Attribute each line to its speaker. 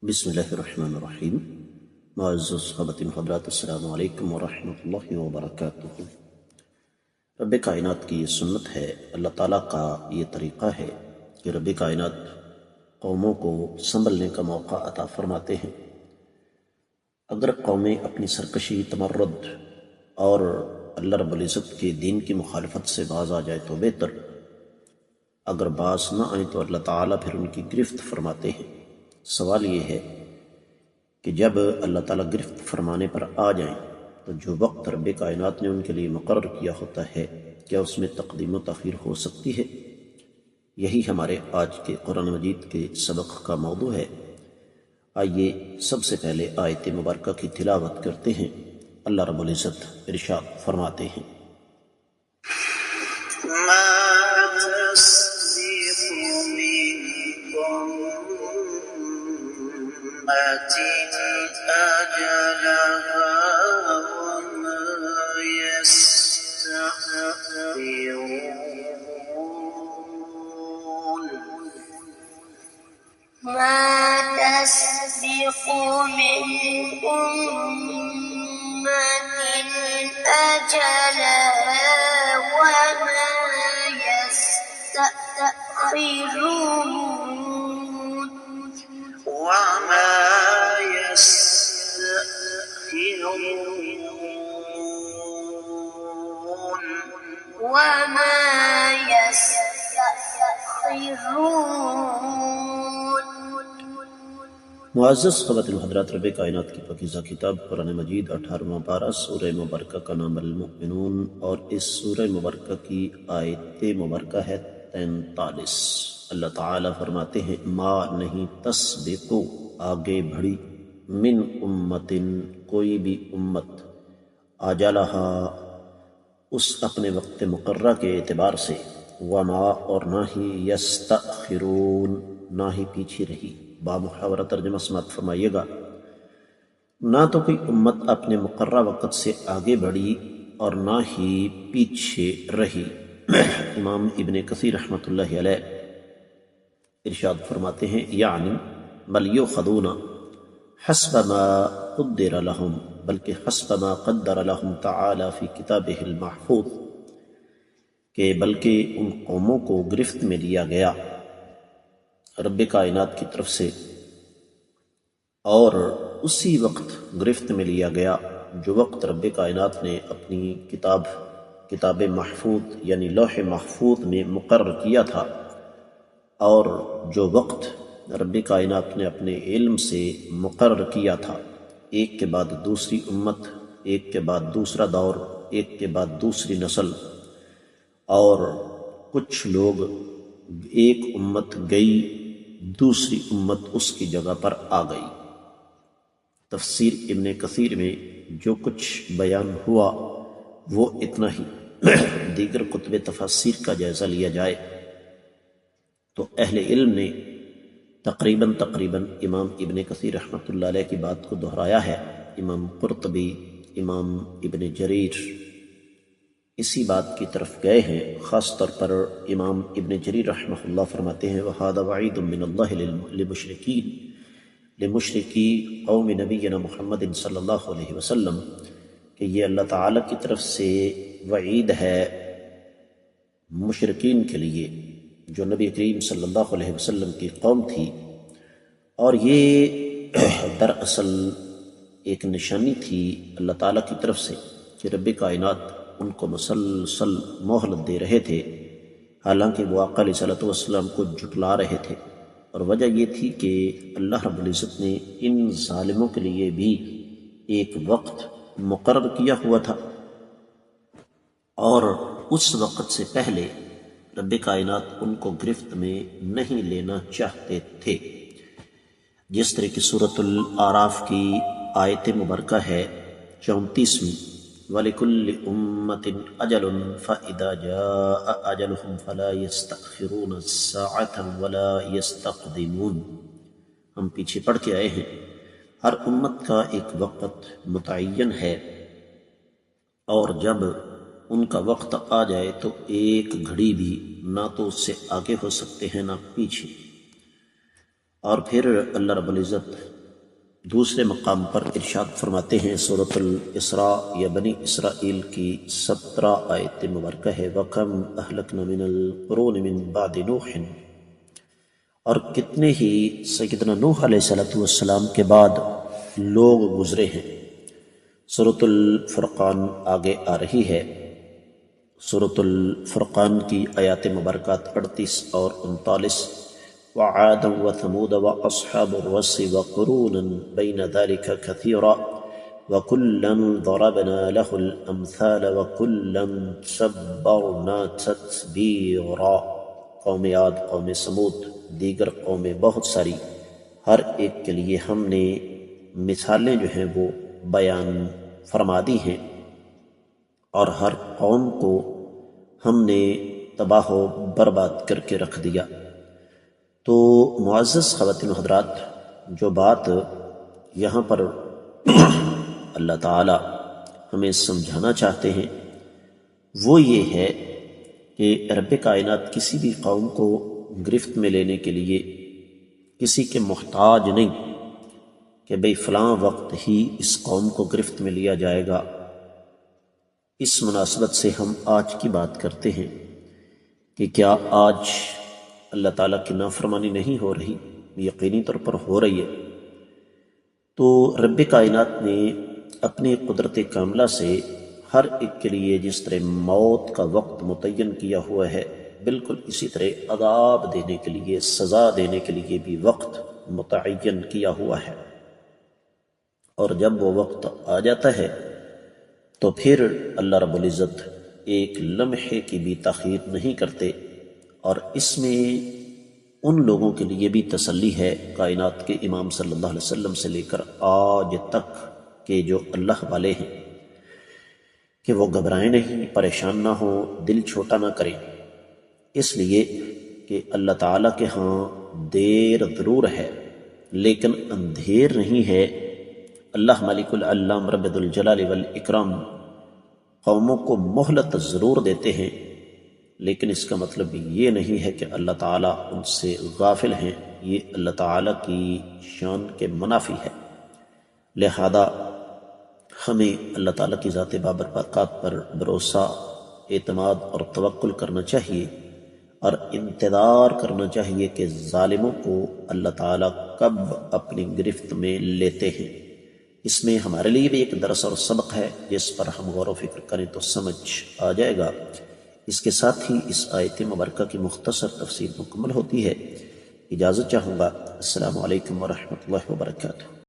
Speaker 1: بسم اللہ الرحمن الرحیم۔ معزز خواتین حضرات، السلام علیکم ورحمۃ اللہ وبرکاتہ۔ رب کائنات کی یہ سنت ہے، اللہ تعالیٰ کا یہ طریقہ ہے کہ رب کائنات قوموں کو سنبھلنے کا موقع عطا فرماتے ہیں۔ اگر قومیں اپنی سرکشی، تمرد اور اللہ رب العزت کے دین کی مخالفت سے باز آ جائے تو بہتر، اگر باز نہ آئیں تو اللہ تعالیٰ پھر ان کی گرفت فرماتے ہیں۔ سوال یہ ہے کہ جب اللہ تعالیٰ گرفت فرمانے پر آ جائیں تو جو وقت رب کائنات نے ان کے لیے مقرر کیا ہوتا ہے، کیا اس میں تقدیم و تاخیر ہو سکتی ہے؟ یہی ہمارے آج کے قرآن مجید کے سبق کا موضوع ہے۔ آئیے سب سے پہلے آیت مبارکہ کی تلاوت کرتے ہیں۔ اللہ رب العزت ارشاد فرماتے ہیں،
Speaker 2: ما تسبق من أمة أجلها وما يستأخرون
Speaker 1: معزز خواتین حضرات، رب کائنات کی پاکیزہ کتاب قرآن مجید 18واں پارہ سورہ مبارکہ کا نام المؤمنون، اور اس سورہ مبارکہ کی آیت مبارکہ ہے 43۔ اللہ تعالیٰ فرماتے ہیں، ما نہیں تسبقو آگے بڑھی، من امتن کوئی بھی امت، آجالہا اس اپنے وقت مقررہ کے اعتبار سے، وما اور نہ ہی یستأخرون نہ ہی پیچھے رہی۔ بامحاورہ ترجمہ سماعت فرمائیے گا، نہ تو کوئی امت اپنے مقررہ وقت سے آگے بڑھی اور نہ ہی پیچھے رہی۔ امام ابن کثیر رحمۃ اللہ علیہ ارشاد فرماتے ہیں، یعنی بل یؤخذون حسب ما قدر لهم، بلکہ حسب ما قدر لهم تعالی فی کتابہ المحفوظ، کہ بلکہ ان قوموں کو گرفت میں لیا گیا رب کائنات کی طرف سے، اور اسی وقت گرفت میں لیا گیا جو وقت رب کائنات نے اپنی کتاب محفوظ یعنی لوح محفوظ میں مقرر کیا تھا، اور جو وقت رب کائنات نے اپنے علم سے مقرر کیا تھا، ایک کے بعد دوسری امت، ایک کے بعد دوسرا دور، ایک کے بعد دوسری نسل، اور کچھ لوگ، ایک امت گئی، دوسری امت اس کی جگہ پر آ گئی۔ تفسیر ابن کثیر میں جو کچھ بیان ہوا وہ اتنا ہی۔ دیگر کتب تفاسیر کا جائزہ لیا جائے تو اہل علم نے تقریباً امام ابن کثیر رحمۃ اللہ علیہ کی بات کو دہرایا ہے۔ امام قرطبی، امام ابن جریر اسی بات کی طرف گئے ہیں۔ خاص طور پر امام ابن جریر رحمہ اللہ فرماتے ہیں، وَهَذَا وَعِيدٌ مِّنَ اللَّهِ لِمُشْرِكِي قوم نبینا محمد صلی اللہ علیہ وسلم، کہ یہ اللہ تعالیٰ کی طرف سے وعید ہے مشرکین کے لیے جو نبی کریم صلی اللہ علیہ وسلم کی قوم تھی، اور یہ دراصل ایک نشانی تھی اللہ تعالیٰ کی طرف سے کہ رب کائنات ان کو مسلسل مہلت دے رہے تھے، حالانکہ وہ آقا علیہ صلاۃ والسلام کو جھٹلا رہے تھے، اور وجہ یہ تھی کہ اللہ رب العزت نے ان ظالموں کے لیے بھی ایک وقت مقرر کیا ہوا تھا، اور اس وقت سے پہلے رب کائنات ان کو گرفت میں نہیں لینا چاہتے تھے، جس طرح کی سورۃ الاعراف کی آیت مبارکہ ہے 34ویں، وَلِكُلِّ أُمَّةٍ أَجَلٌ فَإِذَا جَاءَ أَجَلُهُمْ فَلَا يَسْتَأْخِرُونَ سَاعَةً وَلَا يَسْتَقْدِمُونَ۔ ہم پیچھے پڑھ کے آئے ہیں، ہر امت کا ایک وقت متعین ہے، اور جب ان کا وقت آ جائے تو ایک گھڑی بھی نہ تو اس سے آگے ہو سکتے ہیں نہ پیچھے۔ اور پھر اللہ رب العزت دوسرے مقام پر ارشاد فرماتے ہیں، سورۃ الاسراء یا بنی اسرائیل کی 17 آیت مبارکہ ہے، وَكَمْ أَهْلَكْنَا مِنَ الْقُرُونِ مِن بَعْدِ نُوحٍ، اور کتنے ہی سیدنا نوح علیہ السلام کے بعد لوگ گزرے ہیں۔ سورۃ الفرقان آگے آ رہی ہے، سورۃ الفرقان کی آیات مبارکات 38 اور 39، وَعَادًا وَثَمُودَ وَأَصْحَابُ الرَّسِّ وَقُرُونًا بَيْنَ ذَلِكَ كَثِيرًا وَكُلًّا ضَرَبْنَا لَهُ الْأَمْثَالَ وَكُلًّا تَبَّرْنَا تَتْبِيرًا۔ قوم عاد، قوم سمود، دیگر قومیں بہت ساری، ہر ایک کے لیے ہم نے مثالیں جو ہیں وہ بیان فرما دی ہیں، اور ہر قوم کو ہم نے تباہ و برباد کر کے رکھ دیا۔ تو معزز خواتین و حضرات، جو بات یہاں پر اللہ تعالی ہمیں سمجھانا چاہتے ہیں وہ یہ ہے کہ رب کائنات کسی بھی قوم کو گرفت میں لینے کے لیے کسی کے محتاج نہیں کہ بھئی فلاں وقت ہی اس قوم کو گرفت میں لیا جائے گا۔ اس مناسبت سے ہم آج کی بات کرتے ہیں کہ کیا آج اللہ تعالیٰ کی نافرمانی نہیں ہو رہی؟ یقینی طور پر ہو رہی ہے۔ تو رب کائنات نے اپنی قدرت کاملہ سے ہر ایک کے لیے جس طرح موت کا وقت متعین کیا ہوا ہے، بالکل اسی طرح عذاب دینے کے لیے، سزا دینے کے لیے بھی وقت متعین کیا ہوا ہے، اور جب وہ وقت آ جاتا ہے تو پھر اللہ رب العزت ایک لمحے کی بھی تاخیر نہیں کرتے، اور اس میں ان لوگوں کے لیے بھی تسلی ہے، کائنات کے امام صلی اللہ علیہ وسلم سے لے کر آج تک کہ جو اللہ والے ہیں، کہ وہ گھبرائیں نہیں، پریشان نہ ہوں، دل چھوٹا نہ کریں، اس لیے کہ اللہ تعالیٰ کے ہاں دیر ضرور ہے لیکن اندھیر نہیں ہے۔ اللہ مالک العلام رب ذوالجلال والاکرام قوموں کو مہلت ضرور دیتے ہیں، لیکن اس کا مطلب یہ نہیں ہے کہ اللہ تعالیٰ ان سے غافل ہیں، یہ اللہ تعالیٰ کی شان کے منافی ہے۔ لہذا ہمیں اللہ تعالیٰ کی ذات بابرکات پر بھروسہ، اعتماد اور توکل کرنا چاہیے، اور انتظار کرنا چاہیے کہ ظالموں کو اللہ تعالیٰ کب اپنی گرفت میں لیتے ہیں۔ اس میں ہمارے لیے بھی ایک درس اور سبق ہے جس پر ہم غور و فکر کریں تو سمجھ آ جائے گا۔ اس کے ساتھ ہی اس آیت مبارکہ کی مختصر تفسیر مکمل ہوتی ہے۔ اجازت چاہوں گا۔ السلام علیکم ورحمۃ اللہ وبرکاتہ۔